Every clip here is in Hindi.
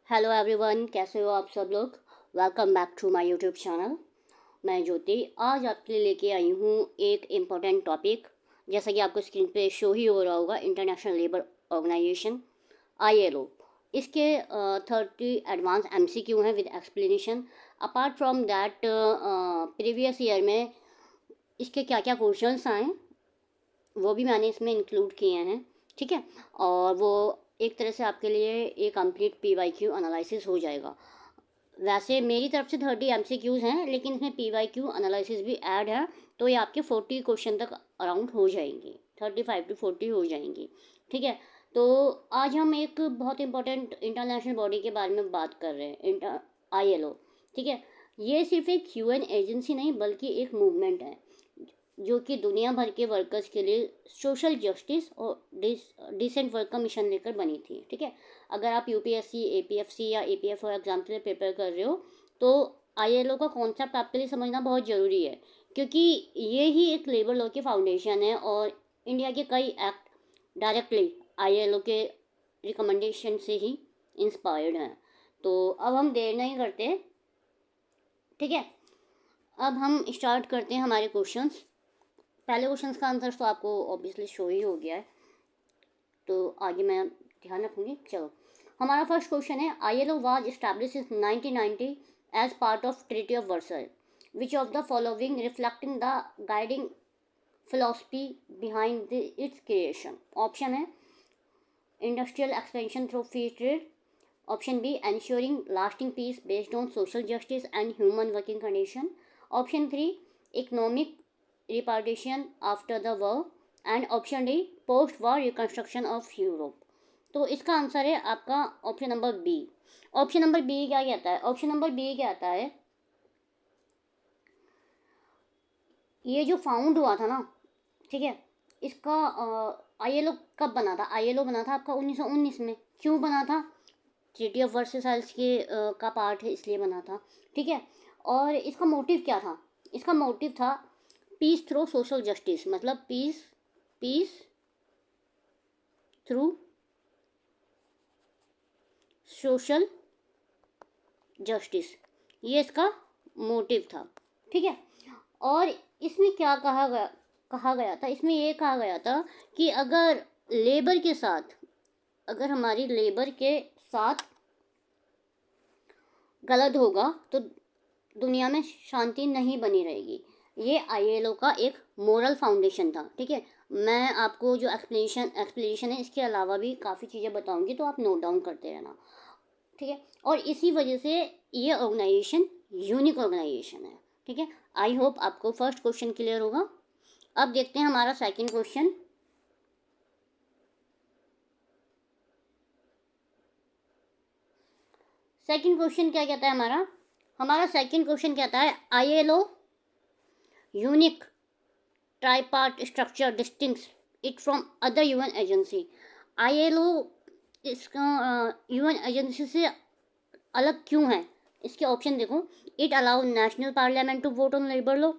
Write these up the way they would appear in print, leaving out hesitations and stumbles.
हेलो एवरीवन, कैसे हो आप सब लोग। Welcome back to my YouTube channel. मैं ज्योति आज आपके लिए लेके आई हूँ एक इम्पोर्टेंट टॉपिक। जैसा कि आपको स्क्रीन पे शो ही हो रहा होगा, इंटरनेशनल लेबर ऑर्गेनाइजेशन ILO। इसके 30 एडवांस MCQ हैं with explanation. Apart from that previous year में इसके क्या क्या क्वेश्चंस आए वो भी मैंने इसमें इंक्लूड किए हैं। ठीक है, और वो एक तरह से आपके लिए एक कंप्लीट PYQ एनालिसिस हो जाएगा। वैसे मेरी तरफ से 30 MCQs हैं, लेकिन इसमें PYQ एनालिसिस भी ऐड है, तो ये आपके 40 क्वेश्चन तक अराउंड हो जाएंगी, 35 to 40 हो जाएंगी। ठीक है, तो आज हम एक बहुत इंपॉर्टेंट इंटरनेशनल बॉडी के बारे में बात कर रहे हैं, ILO। ठीक है, ये सिर्फ एक UN एजेंसी नहीं बल्कि एक मूवमेंट है जो कि दुनिया भर के वर्कर्स के लिए सोशल जस्टिस और डिसेंट वर्क का मिशन लेकर बनी थी। ठीक है, अगर आप UPSC APFC या APFO एग्जाम के लिए प्रिपेयर कर रहे हो तो ILO का कॉन्सेप्ट आपके लिए समझना बहुत ज़रूरी है, क्योंकि ये ही एक लेबर लॉ की फाउंडेशन है और इंडिया के कई एक्ट डायरेक्टली ILO के रिकमेंडेशन से ही इंस्पायर्ड हैं। तो अब हम देर नहीं करते। ठीक है, अब हम स्टार्ट करते हैं हमारे क्वेश्चंस। पहले क्वेश्चंस का आंसर तो आपको ऑब्वियसली शो ही हो गया है, तो आगे मैं ध्यान रखूँगी। चलो, हमारा फर्स्ट क्वेश्चन है, ILO was establish in 1990 as part of treaty of Versailles, which of the following reflecting the guiding philosophy behind its creation. Option है industrial expansion through free trade, option B ensuring lasting peace based on social justice and human working condition, option 3 economic repartition after the war, and option D post war reconstruction of Europe. तो इसका आंसर है आपका option number B. Option number B क्या कहता है? ऑप्शन नंबर बी कहता है ये जो फाउंड हुआ था ना, ठीक है, इसका ILO कब बना था? ILO बना था आपका 1919 में। क्यों बना था? ट्रीटी ऑफ वर्साइल्स के का पार्ट है इसलिए बना था। ठीक है, और इसका मोटिव क्या था? इसका मोटिव था पीस थ्रू सोशल जस्टिस, मतलब peace peace through social justice, ये इसका मोटिव था। ठीक है, और इसमें क्या कहा गया था? इसमें ये कहा गया था कि अगर लेबर के साथ, अगर हमारी लेबर के साथ गलत होगा तो दुनिया में शांति नहीं बनी रहेगी। ये ILO का एक मोरल फाउंडेशन था। ठीक है, मैं आपको जो एक्सप्लेनेशन है इसके अलावा भी काफ़ी चीज़ें बताऊंगी, तो आप नोट डाउन करते रहना। ठीक है, और इसी वजह से ये ऑर्गेनाइजेशन यूनिक ऑर्गेनाइजेशन है। ठीक है, आई होप आपको फर्स्ट क्वेश्चन क्लियर होगा। अब देखते हैं हमारा सेकंड क्वेश्चन। सेकंड क्वेश्चन क्या कहता है हमारा? हमारा सेकंड क्वेश्चन कहता है ILO unique tripart structure distinguishes it from other UN agency. ILO इसका UN एजेंसी से अलग क्यों है? इसके ऑप्शन देखो। It allow national parliament to vote on labour law,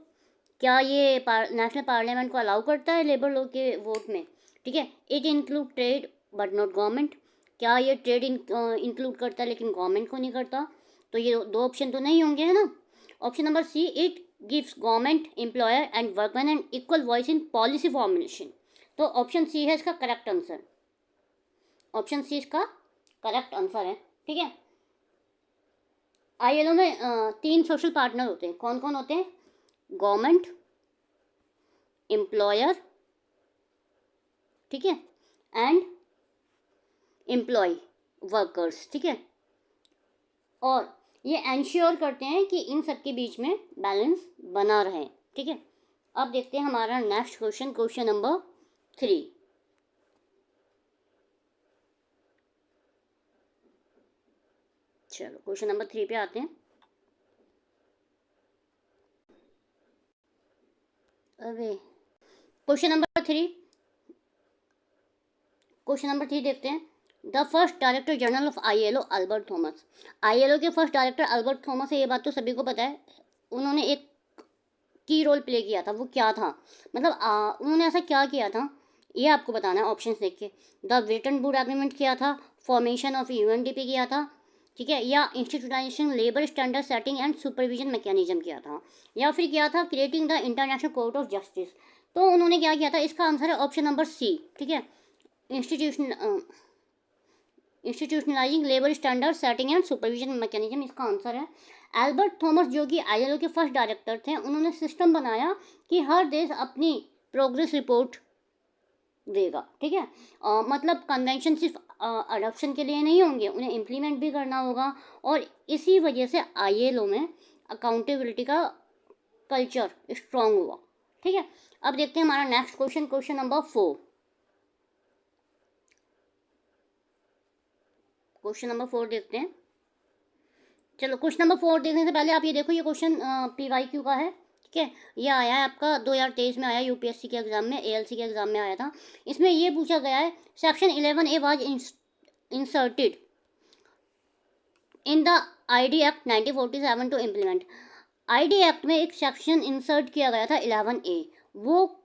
क्या ये नेशनल पार्लियामेंट को अलाउ करता है लेबर लॉ के वोट में? ठीक है, it include trade but not government, क्या ये ट्रेड इंक्लूड करता है लेकिन गवर्नमेंट को नहीं करता? तो ये दो ऑप्शन तो नहीं होंगे, है ना। Option number C, it gives government employer and workman and equal voice in policy formulation. तो ऑप्शन सी है इसका करेक्ट आंसर। ऑप्शन सी इसका करेक्ट आंसर है। ठीक है, ILO में 3 सोशल पार्टनर होते हैं। कौन कौन होते हैं? गवर्नमेंट, एम्प्लॉयर, ठीक है, एंड एम्प्लॉय वर्कर्स। ठीक है, और ये एंश्योर करते हैं कि इन सब के बीच में बैलेंस बना रहे। ठीक है, अब देखते हैं हमारा नेक्स्ट क्वेश्चन, क्वेश्चन नंबर 3। चलो क्वेश्चन नंबर 3 पे आते हैं। अरे क्वेश्चन नंबर 3, क्वेश्चन नंबर 3 देखते हैं। The first director general of ILO Albert Thomas. ILO के फर्स्ट डायरेक्टर अल्बर्ट थॉमस है, ये बात तो सभी को पता है। उन्होंने एक की रोल प्ले किया था, वो क्या था? मतलब उन्होंने ऐसा क्या किया था, ये आपको बताना है ऑप्शन देख के। द ब्रेटन वुड एग्रीमेंट किया था, फॉर्मेशन ऑफ UNDP किया था, ठीक है, या institutionalization labour standard setting and supervision mechanism किया था, या फिर किया था creating the international court of justice. तो उन्होंने क्या किया था, इसका आंसर है ऑप्शन नंबर सी। ठीक है, institutionalising labour standard setting and supervision mechanism इसका आंसर है। एल्बर्ट थॉमस जो कि आईएलओ के फर्स्ट डायरेक्टर थे, उन्होंने सिस्टम बनाया कि हर देश अपनी प्रोग्रेस रिपोर्ट देगा। ठीक है, मतलब कन्वेंशन सिर्फ अडॉप्शन के लिए नहीं होंगे, उन्हें इम्प्लीमेंट भी करना होगा, और इसी वजह से आईएलओ में अकाउंटेबिलिटी का कल्चर स्ट्रांग हुआ। ठीक है, अब देखते हैं हमारा next question, question number 4। Question number 4 देखते हैं। चलो, क्वेश्चन नंबर 4 देखने से पहले आप ये देखो, ये क्वेश्चन PYQ का है। ठीक है, ये आया है आपका 2023 में आया, यूपीएससी के एग्जाम में, ALC के एग्जाम में आया था। इसमें ये पूछा गया है, section 11A was inserted in the ID act 1947 to implement. ID act में एक सेक्शन इंसर्ट किया गया था 11A, वो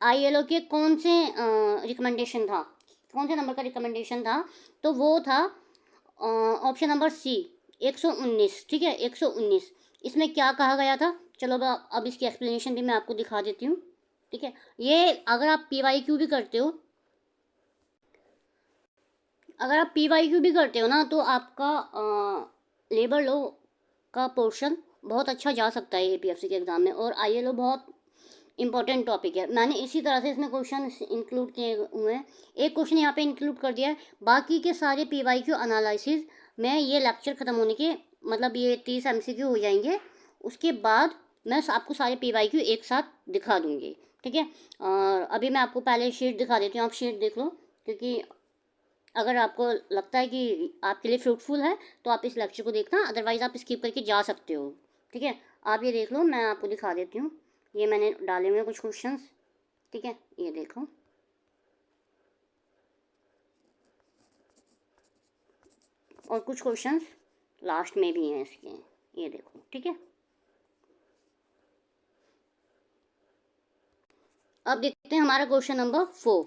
ILO के कौन से रिकमेंडेशन था, कौन से नंबर का रिकमेंडेशन था? तो वो था ऑप्शन नंबर सी, 119। ठीक है, 119। इसमें क्या कहा गया था, चलो अब इसकी एक्सप्लेनेशन भी मैं आपको दिखा देती हूँ। ठीक है, ये अगर आप PYQ भी करते हो, ना, तो आपका लेबर लॉ का पोर्शन बहुत अच्छा जा सकता है APFC के एग्ज़ाम में, और ILO बहुत इंपॉर्टेंट टॉपिक है। मैंने इसी तरह से इसमें क्वेश्चन इंक्लूड किए हुए हैं, एक क्वेश्चन यहाँ पे इंक्लूड कर दिया है, बाकी के सारे PYQ एनालिसिस में ये लेक्चर ख़त्म होने के, मतलब ये 30 MCQ हो जाएंगे, उसके बाद मैं आपको सारे PYQ एक साथ दिखा दूँगी। ठीक है, और अभी मैं आपको पहले शीट दिखा देती हूँ, आप शीट देख लो, क्योंकि अगर आपको लगता है कि आपके लिए फ्रूटफुल है तो आप इस लेक्चर को देखना, अदरवाइज़ आप स्किप करके जा सकते हो। ठीक है, आप ये देख लो, मैं आपको दिखा देती हूँ, ये मैंने डाले हुए कुछ क्वेश्चंस। ठीक है, ये देखो, और कुछ क्वेश्चंस लास्ट में भी हैं इसके, ये देखो। ठीक है, अब देखते हैं हमारा question number 4।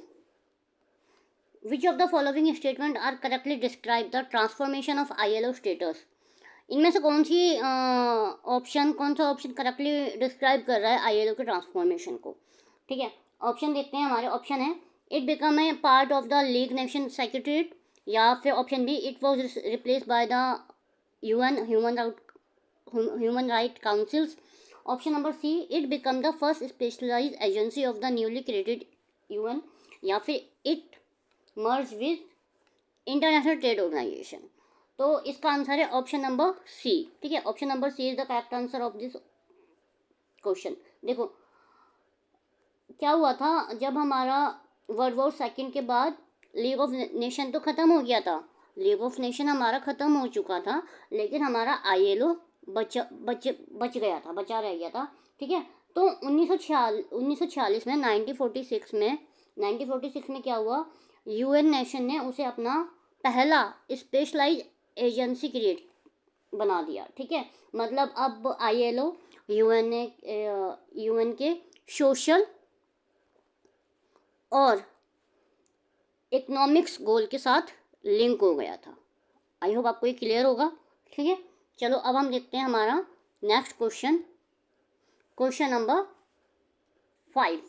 Which of the following statement are correctly describe the transformation of ILO status. इनमें से कौन सा ऑप्शन करेक्टली डिस्क्राइब कर रहा है ILO के ट्रांसफॉर्मेशन को? ठीक है, ऑप्शन देखते हैं हमारे। ऑप्शन है, it become a part of the League Nation secretariat, या फिर option B, it was replace by the UN human right councils. Option number C, it become the first specialised agency of the newly created UN, या फिर it merge with international trade organisation. तो इसका आंसर है ऑप्शन नंबर सी। ठीक है, option number C is the correct answer of this question. देखो क्या हुआ था, जब हमारा वर्ल्ड वॉर सेकेंड के बाद लीग ऑफ नेशन तो ख़त्म हो गया था, लीग ऑफ नेशन हमारा ख़त्म हो चुका था, लेकिन हमारा ILO बच बचा रह गया था। ठीक है, तो 1946 में 1946 में क्या हुआ, UN नेशन ने उसे अपना पहला स्पेशलाइज एजेंसी क्रिएट बना दिया। ठीक है, मतलब अब ILO UN के सोशल और इकोनॉमिक्स गोल के साथ लिंक हो गया था। आई होप आपको ये क्लियर होगा। ठीक है, चलो अब हम देखते हैं हमारा नेक्स्ट क्वेश्चन, क्वेश्चन नंबर 5।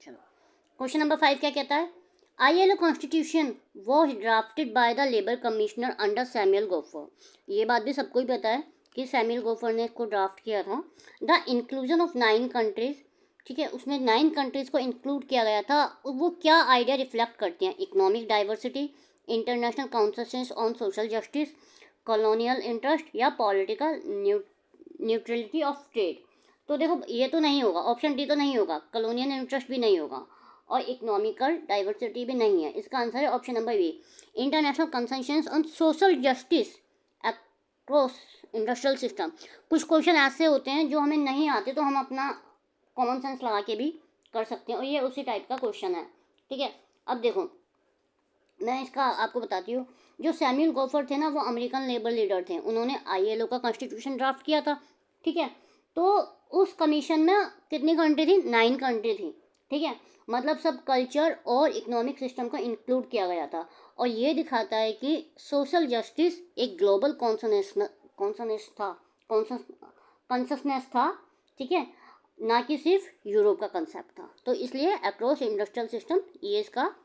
चलो, क्वेश्चन नंबर 5 क्या कहता है, ILO constitution was drafted by the labour commissioner under Samuel Gompers. ये बात भी सबको ही पता है कि सैमुअल गोफर ने इसको ड्राफ्ट किया था। द इंक्लूजन ऑफ 9 कंट्रीज, ठीक है, उसमें 9 कंट्रीज को इंक्लूड किया गया था। वो क्या आइडिया रिफ्लेक्ट करती हैं, economic diversity, international consensus on social justice, colonial interest, या पॉलिटिकल न्यूट्रलिटी ऑफ ट्रेड। तो देखो ये तो नहीं होगा, ऑप्शन डी तो नहीं होगा, कॉलोनियल इंटरेस्ट भी नहीं होगा, और इकोनॉमिकल डाइवर्सिटी भी नहीं है। इसका आंसर है option number B, international consensus on social justice across industrial system. कुछ क्वेश्चन ऐसे होते हैं जो हमें नहीं आते, तो हम अपना कॉमन सेंस लगा के भी कर सकते हैं, और ये उसी टाइप का क्वेश्चन है। ठीक है, अब देखो मैं इसका आपको बताती हूँ। जो सैमुअल गोफर थे ना, वो अमेरिकन लेबर लीडर थे, उन्होंने ILO का कॉन्स्टिट्यूशन ड्राफ्ट किया था। ठीक है, तो उस कमीशन में कितनी कंट्री थी, 9 कंट्री थी। ठीक है, मतलब सब कल्चर और इकोनॉमिक सिस्टम को इंक्लूड किया गया था। और ये दिखाता है कि सोशल जस्टिस एक ग्लोबल कॉन्सनेस था, कॉन्सनेस था, ठीक है, ना कि सिर्फ यूरोप का कंसेप्ट था। तो इसलिए अक्रॉस इंडस्ट्रियल सिस्टम ये इसका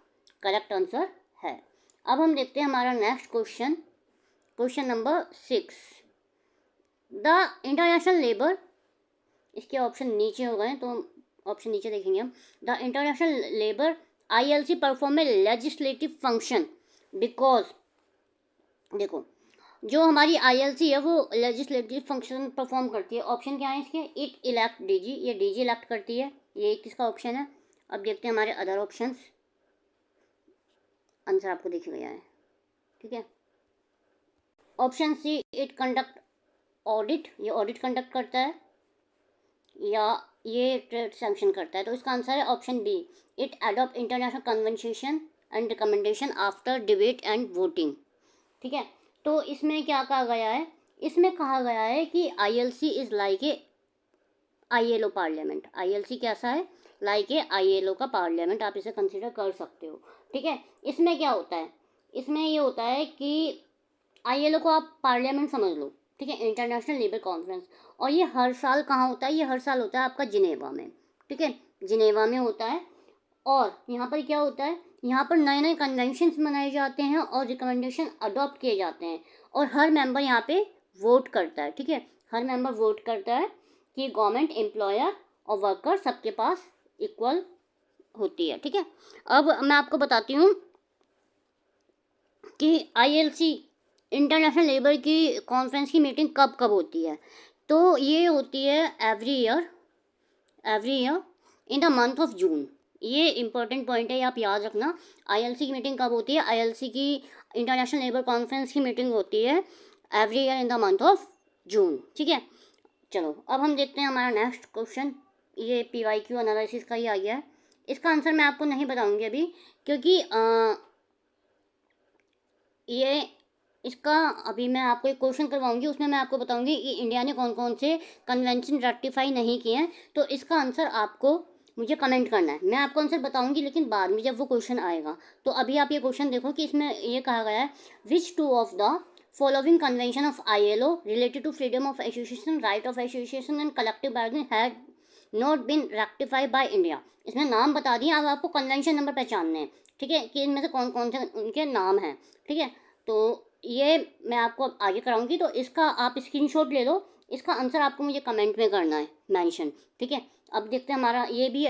करेक्ट आंसर है। अब हम देखते हैं हमारा next question, question number 6। The international labour, इसके ऑप्शन नीचे हो गए तो ऑप्शन नीचे देखेंगे हम। The international labour ILC perform a legislative function because, देखो जो हमारी ILC है वो लेजिस्लेटिव फंक्शन परफॉर्म करती है। ऑप्शन क्या है इसके, इट इलेक्ट DG, ये DG इलेक्ट करती है, ये किसका ऑप्शन है। अब देखते हैं हमारे अदर ऑप्शंस, आंसर आपको दिख गया है, ठीक है। Option C, it conduct audit, ये ऑडिट कंडक्ट करता है, या ये ट्रेड सैंक्शन करता है। तो इसका आंसर है option B, it adopt international convention and recommendation after debate and voting, ठीक है। तो इसमें क्या कहा गया है, इसमें कहा गया है कि ILC is like a ILO parliament. ILC कैसा है, लाइक ए ILO का पार्लियामेंट, आप इसे कंसिडर कर सकते हो, ठीक है। इसमें क्या होता है, इसमें ये होता है कि ILO को आप पार्लियामेंट समझ लो, ठीक है, इंटरनेशनल लेबर कॉन्फ्रेंस। और ये हर साल कहाँ होता है, ये हर साल होता है आपका जिनेवा में, ठीक है, जिनेवा में होता है। और यहाँ पर क्या होता है, यहाँ पर नए नए कन्वेंशंस बनाए जाते हैं और रिकमेंडेशन अडॉप्ट किए जाते हैं, और हर मेंबर यहाँ पे वोट करता है, ठीक है, हर मेंबर वोट करता है कि गवर्नमेंट, एम्प्लॉयर और वर्कर सबके पास इक्वल होती है, ठीक है। अब मैं आपको बताती हूँ कि ILC इंटरनेशनल लेबर की कॉन्फ्रेंस की मीटिंग कब कब होती है। तो ये होती है every year in the month of June. ये इंपॉर्टेंट पॉइंट है, आप याद रखना। ILC की मीटिंग कब होती है, ILC की इंटरनेशनल लेबर कॉन्फ्रेंस की मीटिंग होती है every year in the month of June, ठीक है। चलो अब हम देखते हैं हमारा नेक्स्ट क्वेश्चन, ये PYQ एनालिसिस का ही आ गया है। इसका आंसर मैं आपको नहीं बताऊंगी अभी, क्योंकि ये इसका अभी मैं आपको एक क्वेश्चन करवाऊंगी, उसमें मैं आपको बताऊंगी कि इंडिया ने कौन कौन से कन्वेंशन रेक्टिफाई नहीं किए हैं। तो इसका आंसर आपको मुझे कमेंट करना है, मैं आपको आंसर बताऊंगी लेकिन बाद में जब वो क्वेश्चन आएगा। तो अभी आप ये क्वेश्चन देखो कि इसमें ये कहा गया है, which two of the following convention of ILO related to freedom of association, right of association and collective bargaining had not been rectified by India. इसमें नाम बता दिए, अब आपको कन्वेंशन नंबर पहचानने हैं, ठीक है, कि इनमें से कौन कौन से उनके नाम हैं, ठीक है। तो ये मैं आपको अब आगे कराऊंगी, तो इसका आप स्क्रीनशॉट ले लो, इसका आंसर आपको मुझे कमेंट में करना है मेंशन, ठीक है। अब देखते हैं हमारा ये भी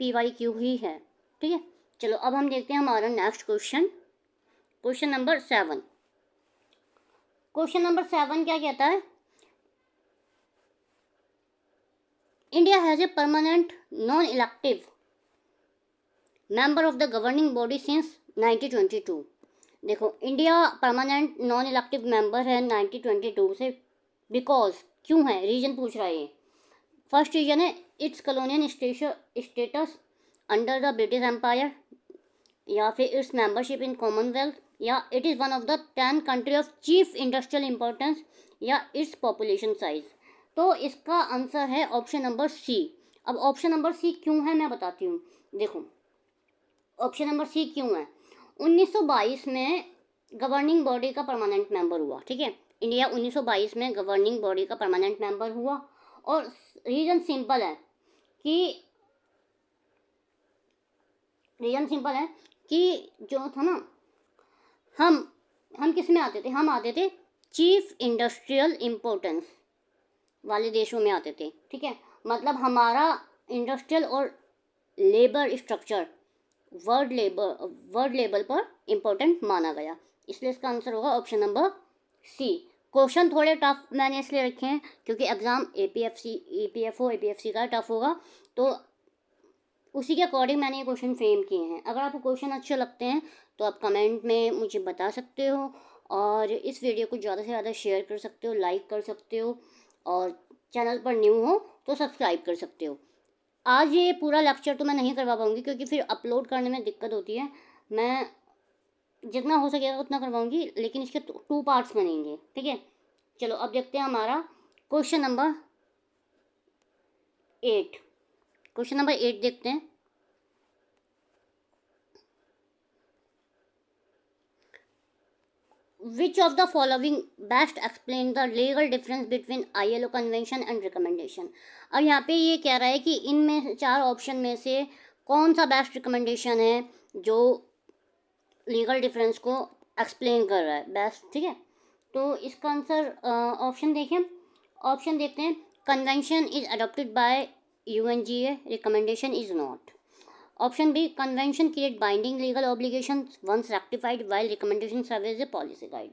PYQ ही है, ठीक है। चलो अब हम देखते हैं हमारा next question, question number 7। Question number 7 क्या कहता है, India has a permanent non elective member of the governing body since 1922। देखो India permanent non elective member है 1922 से, बिकॉज क्यों है, रीजन पूछ रहा है ये। फर्स्ट रीजन है it's colonial status under the British empire, या फिर इट्स मेंबरशिप इन कॉमनवेल्थ, या it is one of the 10 country of chief industrial importance, या इट्स पॉपुलेशन साइज। तो इसका आंसर है ऑप्शन नंबर सी। अब ऑप्शन नंबर सी क्यों है मैं बताती हूँ। देखो ऑप्शन नंबर सी क्यों है, 1922 में गवर्निंग बॉडी का परमानेंट मेंबर हुआ, ठीक है, इंडिया 1922 में गवर्निंग बॉडी का परमानेंट मेंबर हुआ। और रीज़न सिंपल है कि जो था ना, हम किस में आते थे, हम आते थे चीफ इंडस्ट्रियल इम्पोर्टेंस वाले देशों में आते थे, ठीक है। मतलब हमारा इंडस्ट्रियल और लेबर स्ट्रक्चर वर्ल्ड लेवल पर इम्पोर्टेंट माना गया, इसलिए इसका आंसर होगा ऑप्शन नंबर सी। क्वेश्चन थोड़े टफ मैंने इसलिए रखे हैं क्योंकि एग्ज़ाम APFO का टफ होगा, तो उसी के अकॉर्डिंग मैंने ये क्वेश्चन फ्रेम किए हैं। अगर आपको क्वेश्चन अच्छे लगते हैं तो आप कमेंट में मुझे बता सकते हो, और इस वीडियो को ज़्यादा से ज़्यादा शेयर कर सकते हो, लाइक कर सकते हो, और चैनल पर न्यू हो तो सब्सक्राइब कर सकते हो। आज ये पूरा लेक्चर तो मैं नहीं करवा पाऊँगी क्योंकि फिर अपलोड करने में दिक्कत होती है, मैं जितना हो सकेगा उतना करवाऊँगी, लेकिन इसके 2 पार्ट्स बनेंगे, ठीक है। चलो अब देखते हैं हमारा क्वेश्चन नंबर 8। क्वेश्चन नंबर 8 देखते हैं। विच of the following best explain the legal difference between ILO convention and recommendation. अब यहाँ पे ये कह रहा है कि इनमें 4 ऑप्शन में से कौन सा बेस्ट रिकमेंडेशन है जो लीगल डिफरेंस को एक्सप्लेन कर रहा है बेस्ट, ठीक है। तो इसका आंसर ऑप्शन देखें, ऑप्शन देखते हैं। Convention is adopted by UNGA, recommendation is not. Option B, convention create binding legal obligations once rectified while recommendation serve as a policy guide.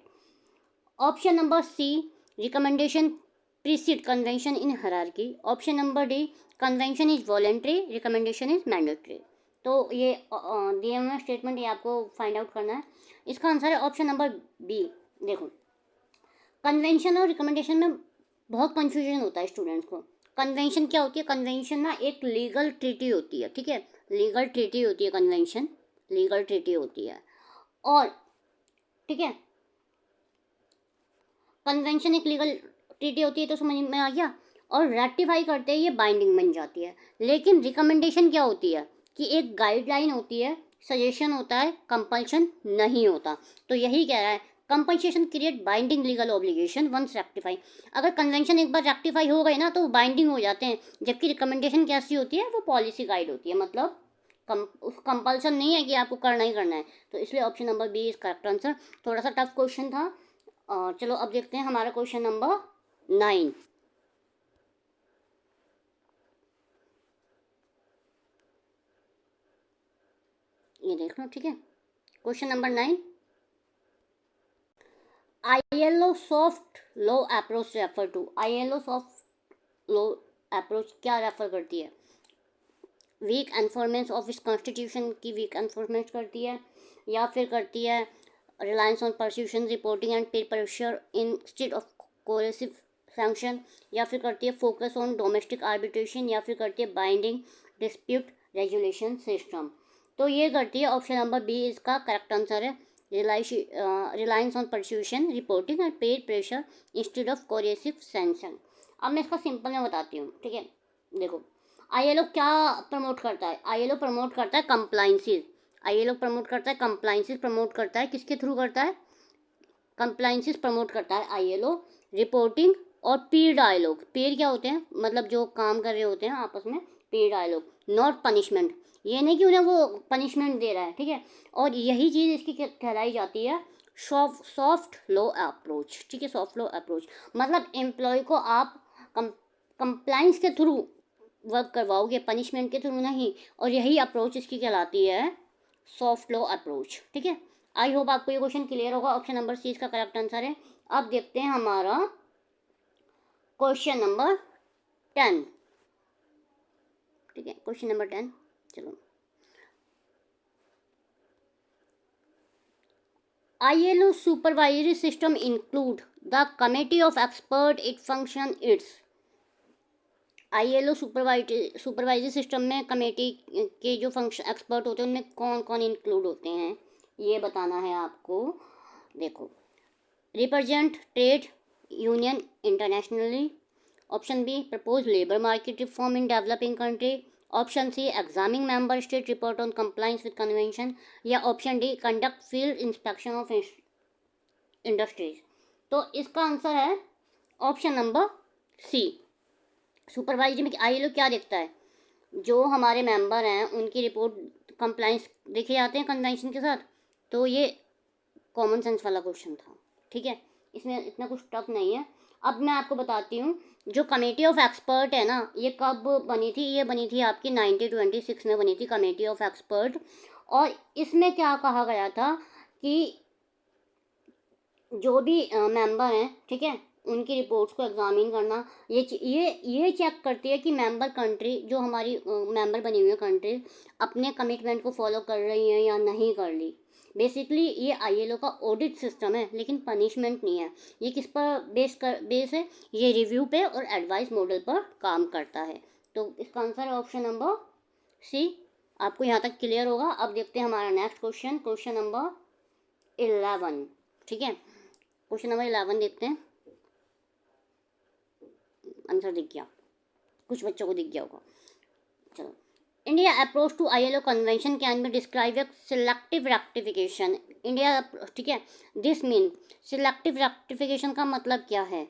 Option number C, recommendation precede convention in hierarchy. Option number D, convention is voluntary, recommendation is mandatory. तो ये दिए हुए स्टेटमेंट ये आपको फाइंड आउट करना है। इसका आंसर है ऑप्शन नंबर बी। देखो, कन्वेंशन और रिकमेंडेशन में बहुत कंफ्यूजन होता है स्टूडेंट्स को। कन्वेंशन क्या होती है? कन्वेंशन ना एक लीगल ट्रीटी होती है, ठीक है, लीगल ट्रीटी होती है कन्वेंशन, लीगल ट्रीटी होती है। और ठीक है, कन्वेंशन एक लीगल ट्रीटी होती है, तो समझ में आ गया। और रेक्टिफाई करते ही ये बाइंडिंग बन जाती है। लेकिन रिकमेंडेशन क्या होती है कि एक गाइडलाइन होती है, सजेशन होता है, कंपल्शन नहीं होता। तो यही कह रहा है, compulsion create binding legal obligation once rectify. अगर कन्वेंशन एक बार रेक्टिफाई हो गए ना तो बाइंडिंग हो जाते हैं, जबकि रिकमेंडेशन कैसी होती है? वो पॉलिसी गाइड होती है, मतलब कंपल्सन नहीं है कि आपको करना ही करना है। तो इसलिए option number B is correct answer. थोड़ा सा टफ क्वेश्चन था। और चलो अब देखते हैं हमारा क्वेश्चन नंबर 9। ये देख लो, ठीक है। Question number 9, ILO soft law approach refer to. ILO soft law approach क्या रेफर करती है? वीक एनफोर्समेंट ऑफ इस कॉन्स्टिट्यूशन की वीक एनफोर्समेंट करती है, या फिर करती है reliance on persecution, reporting and peer pressure instead of coercive sanction, या फिर करती है फोकस ऑन डोमेस्टिक आर्बिट्रेशन, या फिर करती है बाइंडिंग डिस्प्यूट रेजुलेशन सिस्टम। तो ये करती है ऑप्शन नंबर बी, इसका करेक्ट आंसर है। Reliance on persecution, reporting and peer pressure instead of coercive sanction. अब मैं इसका सिंपल में बताती हूँ, ठीक है। देखो, ILO क्या प्रमोट करता है? ILO प्रमोट करता है कंप्लाइंसेस। ILO प्रमोट करता है कंप्लाइंसेस, प्रमोट करता है किसके थ्रू करता है? कंप्लाइंसेस प्रमोट करता है ILO। रिपोर्टिंग और पीर डायलॉग। पीर क्या होते हैं? मतलब जो काम कर रहे होते हैं आपस में, पीर डायलॉग, नॉट पनिशमेंट। ये नहीं कि उन्हें वो पनिशमेंट दे रहा है, ठीक है। और यही चीज़ इसकी कहलाई जाती है सॉफ्ट लॉ अप्रोच, ठीक है। सॉफ्ट लॉ अप्रोच मतलब एम्प्लॉय को आप कंप्लाइंस के थ्रू वर्क करवाओगे, पनिशमेंट के थ्रू नहीं। और यही अप्रोच इसकी कहलाती है सॉफ्ट लॉ अप्रोच, ठीक है। आई होप आपको ये क्वेश्चन क्लियर होगा। ऑप्शन नंबर सी इसका करेक्ट आंसर है। अब देखते हैं हमारा क्वेश्चन नंबर 10, ठीक है। क्वेश्चन नंबर 10, चलो। ILO supervisory system include the committee of expert it function its। ILO supervisory system में कमेटी के जो फंक्शन एक्सपर्ट होते हैं उनमें कौन कौन इंक्लूड होते हैं, ये बताना है आपको। देखो, represent trade union internationally. Option B, propose labour market reform in developing country. Option C, examining member state report on compliance with convention. या option D, conduct field inspection of industries. तो इसका आंसर है ऑप्शन नंबर सी। सुपरवाइजरी में ILO क्या देखता है? जो हमारे मेंबर हैं उनकी रिपोर्ट कंप्लाइंस देखे जाते हैं कन्वेंशन के साथ। तो ये कॉमन सेंस वाला क्वेश्चन था, ठीक है। इसमें इतना कुछ टफ नहीं है। अब मैं आपको बताती हूँ, जो कमेटी ऑफ एक्सपर्ट है ना, ये कब बनी थी? ये बनी थी आपकी 1926 में बनी थी कमेटी ऑफ एक्सपर्ट। और इसमें क्या कहा गया था कि जो भी मेंबर हैं, ठीक है, उनकी रिपोर्ट्स को एग्जामिन करना, ये चेक करती है कि मेंबर कंट्री, जो हमारी मेंबर बनी हुई है कंट्री, अपने कमिटमेंट को फॉलो कर रही हैं या नहीं कर रही। बेसिकली ये ILO का ऑडिट सिस्टम है, लेकिन पनिशमेंट नहीं है। ये किस पर बेस है? ये रिव्यू पे और एडवाइस मॉडल पर काम करता है। तो इसका आंसर है ऑप्शन नंबर सी। आपको यहाँ तक क्लियर होगा। अब देखते हैं हमारा नेक्स्ट क्वेश्चन, क्वेश्चन नंबर 11, ठीक है। क्वेश्चन नंबर 11 देखते हैं। आंसर दिख गया, कुछ बच्चों को दिख गया होगा। चलो, India approach to ILO convention can be describe a selective rectification. India, ठीक है, दिस मीन सिलेक्टिव रेक्टिफिकेशन का मतलब क्या है?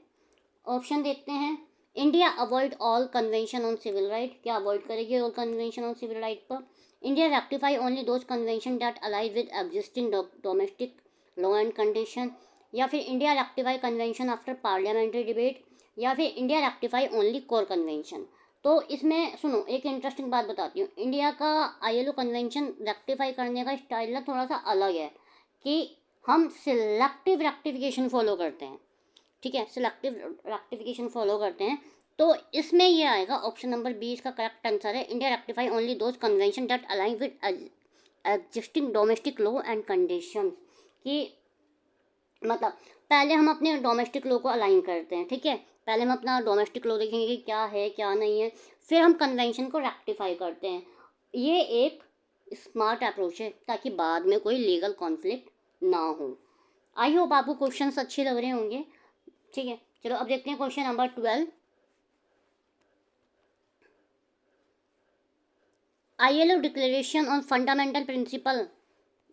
ऑप्शन देखते हैं। India avoid all convention on civil right, क्या अवॉइड करेगी all convention on civil right पर? India rectify only those convention that alive with existing domestic law and condition, या फिर India rectify convention after parliamentary debate, या फिर India rectify only core convention. तो इसमें सुनो, एक इंटरेस्टिंग बात बताती हूँ। इंडिया का ILO कन्वेंशन रेक्टिफाई करने का स्टाइल ना थोड़ा सा अलग है, कि हम सिलेक्टिव रेक्टिफिकेशन फॉलो करते हैं, ठीक है, सिलेक्टिव रेक्टिफिकेशन फॉलो करते हैं। तो इसमें ये आएगा ऑप्शन नंबर 20 का करेक्ट आंसर है। India rectify only those convention that align with existing domestic law and condition, कि मतलब पहले हम अपने डोमेस्टिक लॉ को अलाइन करते हैं, ठीक है, पहले हम अपना डोमेस्टिक लॉ देखेंगे कि क्या है क्या नहीं है, फिर हम कन्वेंशन को रेक्टिफाई करते हैं। ये एक स्मार्ट अप्रोच है ताकि बाद में कोई लीगल कॉन्फ्लिक्ट ना हो। आई होप आपको क्वेश्चंस अच्छे लग रहे होंगे, ठीक है। चलो अब देखते हैं question number 12। ILO declaration on fundamental principle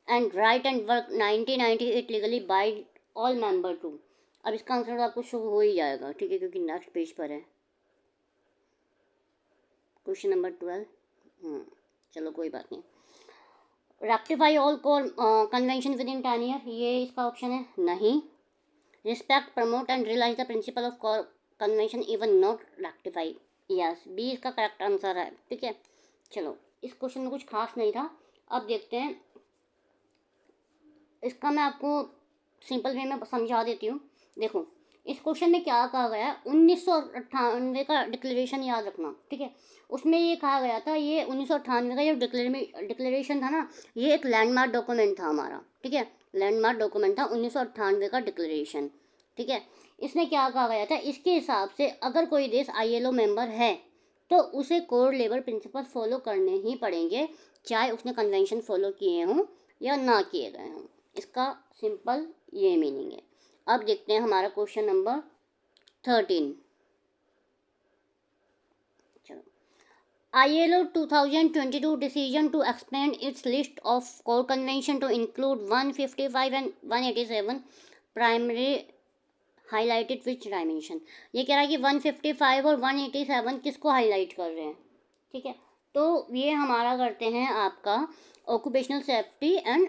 and right and work 1998 legally bind all member to. अब इसका आंसर तो आपको शो हो ही जाएगा, ठीक है, क्योंकि नेक्स्ट पेज पर है क्वेश्चन नंबर 12। चलो कोई बात नहीं। Rectify all core convention within 10 year, ये इसका ऑप्शन है नहीं। Respect promote and realise the principle of core convention even not rectify, yes, B इसका करेक्ट आंसर है, ठीक है। चलो इस क्वेश्चन में कुछ खास नहीं था। अब देखते हैं इसका, मैं आपको सिंपल वे में समझा देती हूँ। देखो इस क्वेश्चन में क्या कहा गया है, 1998 का डिक्लेरेशन याद रखना, ठीक है। उसमें ये कहा गया था, ये 1998 का जो डिक्लेरेशन था ना, ये एक लैंडमार्क डॉक्यूमेंट था हमारा, ठीक है, लैंडमार्क डॉक्यूमेंट था 1998 का डिक्लेरेशन, ठीक है। इसमें क्या कहा गया था, इसके हिसाब से अगर कोई देश ILO मेंबर है तो उसे कोर लेबर प्रिंसिपल फॉलो करने ही पड़ेंगे, चाहे उसने कन्वेंशन फॉलो किए हों या ना किए गए हों। इसका सिंपल ये मीनिंग है। अब देखते हैं हमारा क्वेश्चन नंबर 13। चलो, ILO 2022 decision to expand its list of core convention to include 155 and 187 primary highlighted which dimension। ये कह रहा है कि 155 और 187 किसको हाईलाइट कर रहे हैं, ठीक है। तो ये हमारा करते हैं आपका occupational safety and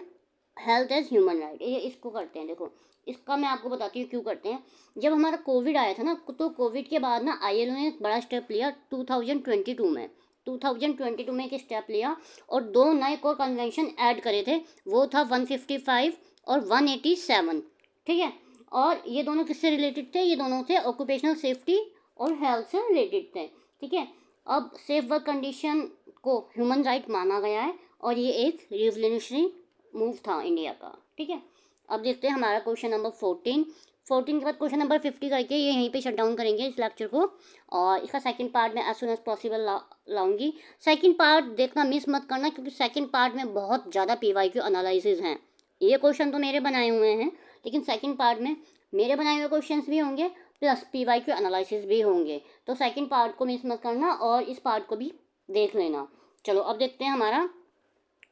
health as human right, ये इसको करते हैं। देखो इसका मैं आपको बताती हूँ क्यों करते हैं। जब हमारा कोविड आया था ना, तो कोविड के बाद ना ILO ने एक बड़ा स्टेप लिया 2022 में। 2022 में एक स्टेप लिया और 2 नए कोर कन्वेंशन ऐड करे थे, वो था 155 और 187, ठीक है। और ये दोनों किससे रिलेटेड थे, ये दोनों थे ऑक्यूपेशनल सेफ्टी और हेल्थ से रिलेटेड थे, ठीक है। अब सेफ वर्क कंडीशन को ह्यूमन राइट माना गया है और ये एक रिवोल्यूशनरी मूव था इंडिया का, ठीक है। अब देखते हैं हमारा क्वेश्चन नंबर 14 के बाद क्वेश्चन नंबर 50 करके ये यहीं पे शट डाउन करेंगे इस लेक्चर को, और इसका सेकंड पार्ट मैं एज सुन एज पॉसिबल लाऊंगी। सेकंड पार्ट देखना मिस मत करना, क्योंकि सेकंड पार्ट में बहुत ज़्यादा PYQ एनालिसिस हैं। ये क्वेश्चन तो मेरे बनाए हुए हैं, लेकिन सेकंड पार्ट में मेरे बनाए हुए क्वेश्चंस भी होंगे प्लस PYQ एनालिसिस भी होंगे। तो सेकंड पार्ट को मिस मत करना और इस पार्ट को भी देख लेना। चलो अब देखते हैं हमारा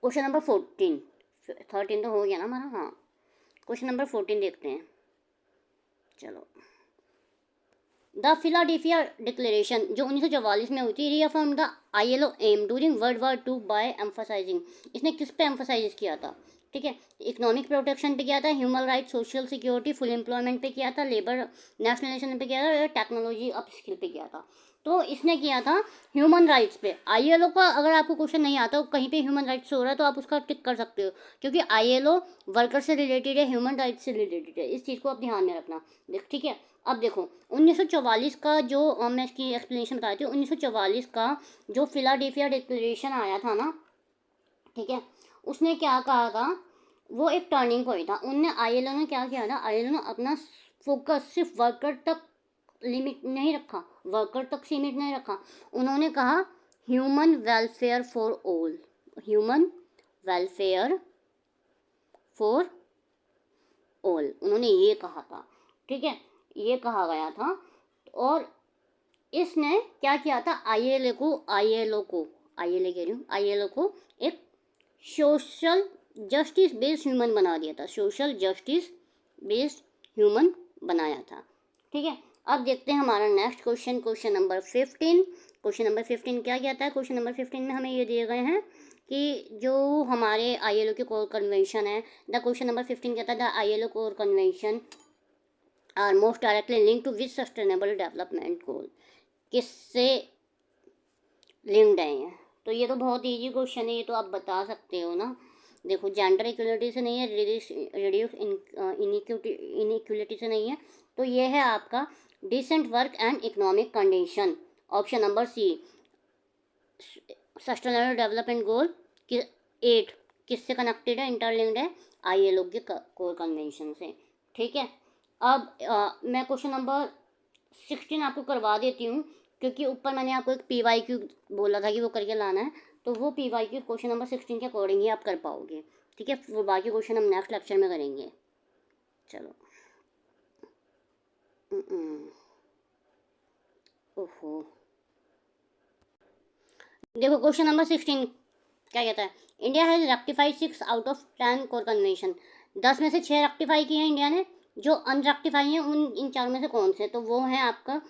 क्वेश्चन नंबर 13 तो हो गया ना हमारा, हाँ। क्वेश्चन नंबर 14 देखते हैं। चलो, द फिलाडेल्फिया डिक्लेरेशन जो 1944 में हुई थी, reaffirm the ILO aim during world war 2 by emphasising, इसने किस पे एम्फसाइज किया था, ठीक है। इकोनॉमिक प्रोटेक्शन पे किया था, human right, social security, full employment पे किया था, लेबर नेशनलाइजेशन पे किया था, टेक्नोलॉजी अप स्किल पे किया था। तो इसने किया था ह्यूमन राइट्स पे। ILO का अगर आपको क्वेश्चन नहीं आता कहीं पे ह्यूमन राइट्स हो रहा है तो आप उसका टिक कर सकते हो, क्योंकि ILO वर्कर से रिलेटेड है, ह्यूमन राइट्स से रिलेटेड है, इस चीज़ को आप ध्यान में रखना, ठीक है। अब देखो 1944 का जो मैं इसकी एक्सप्लेनेशन बताती हूँ। 1944 का जो फिलाडेल्फिया डिक्लेरेशन आया था ना, ठीक है, उसने क्या कहा था, वो एक टर्निंग पॉइंट था। उनने ILO ने क्या किया था, ILO ने अपना फोकस सिर्फ वर्कर तक लिमिट नहीं रखा, वर्कर तक सीमित नहीं रखा। उन्होंने कहा human welfare for all, human welfare for all, उन्होंने ये कहा था, ठीक है, ये कहा गया था। और इसने क्या किया था, ILO को ILO कह रही हूँ, ILO को एक सोशल जस्टिस बेस्ड ह्यूमन बना दिया था, सोशल जस्टिस बेस्ड ह्यूमन बनाया था। ठीक है, अब देखते हैं हमारा next question, question number 15। Question number 15 क्या कहता है? क्वेश्चन नंबर 15 में हमें ये दिए गए हैं कि जो हमारे ILO के कोर कन्वेंशन है, द क्वेश्चन नंबर 15 कहता है the ILO core convention are most directly link to which sustainable development goal, किससे लिंक्ड है ये? तो ये तो बहुत इजी क्वेश्चन है, ये तो आप बता सकते हो ना। देखो, जेंडर इक्वलिटी से नहीं है, रिड्यूस इनइक्वलिटी से नहीं है, तो ये है आपका decent work and economic condition, option number C. Sustainable development goal कि 8 किससे कनेक्टेड है, इंटरलिंक्ड है? ILO के कोर कन्वेंशन से। ठीक है, अब मैं क्वेश्चन नंबर 16 आपको करवा देती हूँ, क्योंकि ऊपर मैंने आपको एक PYQ बोला था कि वो करके लाना है, तो वो PYQ क्वेश्चन नंबर 16 के अकॉर्डिंग ही आप कर पाओगे। ठीक है, वो बाकी क्वेश्चन हम नेक्स्ट लेक्चर में करेंगे। चलो, ओहो, देखो क्वेश्चन नंबर 16 क्या कहता है? India has rectified 6 out of 10 core convention. 10 में से 6 रेक्टिफाई किए हैं इंडिया ने, जो अनरेक्टिफाई हैं उन इन चारों में से कौन से? तो वो हैं आपका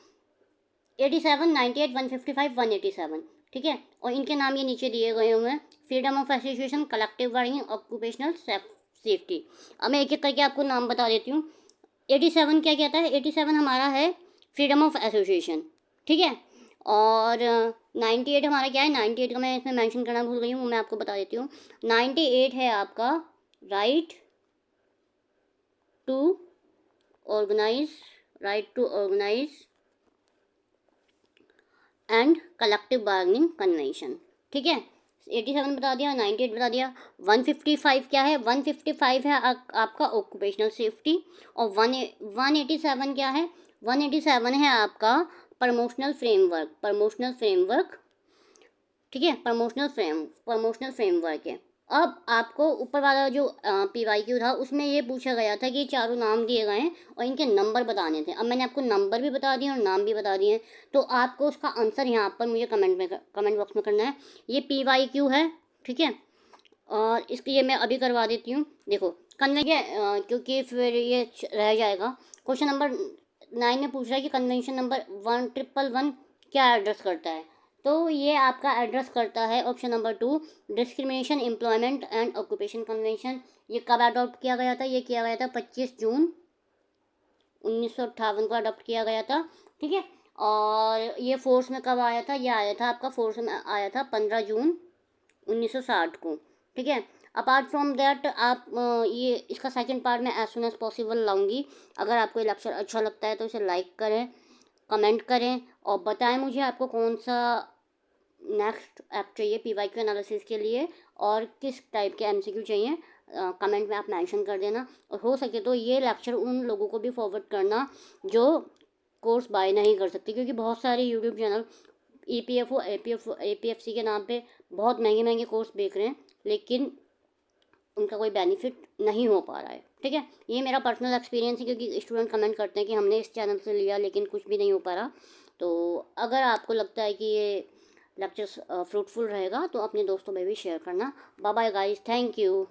87, 98, 155, 187। ठीक है, और इनके नाम ये नीचे दिए गए हुए हैं, freedom of association, collective bargaining, occupational safety. अब मैं एक एक करके आपको नाम बता देती हूँ। 87 क्या कहता है? 87 हमारा है फ्रीडम ऑफ एसोसिएशन। ठीक है, और 98 हमारा क्या है? 98 का मैं इसमें मेंशन करना भूल गई हूँ, वो मैं आपको बता देती हूँ। 98 है आपका right to organise, right to organise and collective bargaining convention. ठीक है, 87 बता दिया, 98 बता दिया। 155 क्या है? 155 है आपका ऑक्यूपेशनल सेफ्टी, और 187 क्या है? 187 है आपका प्रमोशनल फ्रेमवर्क, प्रमोशनल फ्रेमवर्क। ठीक है, प्रमोशनल फ्रेमवर्क है। अब आपको ऊपर वाला जो PYQ था उसमें ये पूछा गया था कि ये चारों नाम दिए गए हैं और इनके नंबर बताने थे। अब मैंने आपको नंबर भी बता दिए और नाम भी बता दिए हैं, तो आपको उसका आंसर यहाँ पर मुझे कमेंट बॉक्स में करना है। ये PYQ है। ठीक है, और इसके लिए मैं अभी करवा देती हूँ। देखो क्योंकि फिर ये रह जाएगा। क्वेश्चन नंबर 9 में पूछ रहा है कि कन्वेंशन नंबर 1111 क्या एड्रेस करता है? तो ये आपका एड्रेस करता है option number 2, discrimination employment and occupation convention. ये कब अडॉप्ट किया गया था? ये किया गया था 25 जून 1958 को अडॉप्ट किया गया था। ठीक है, और ये फोर्स में कब आया था? ये आया था आपका फोर्स में आया था 15 जून 1960 को। ठीक है, अपार्ट फ्रॉम दैट आप ये इसका सेकंड पार्ट मैं एज सुन एज पॉसिबल लाऊंगी। अगर आपको ये लेक्चर अच्छा लगता है तो इसे लाइक करें, कमेंट करें और बताएं मुझे आपको कौन सा नेक्स्ट ऐप चाहिए PYQ एनालिसिस के लिए और किस टाइप के MCQ चाहिए। कमेंट में आप मेंशन कर देना, और हो सके तो ये लेक्चर उन लोगों को भी फॉरवर्ड करना जो कोर्स बाय नहीं कर सकते, क्योंकि बहुत सारे यूट्यूब चैनल EPFO APFC के नाम पे बहुत महंगे महंगे कोर्स बेच रहे हैं, लेकिन उनका कोई बेनिफिट नहीं हो पा रहा है। ठीक है, ये मेरा पर्सनल एक्सपीरियंस है, क्योंकि स्टूडेंट कमेंट करते हैं कि हमने इस चैनल से लिया लेकिन कुछ भी नहीं हो पा रहा। तो अगर आपको लगता है कि ये लेक्चर्स फ्रूटफुल रहेगा तो अपने दोस्तों में भी शेयर करना। Bye bye guys, thank you.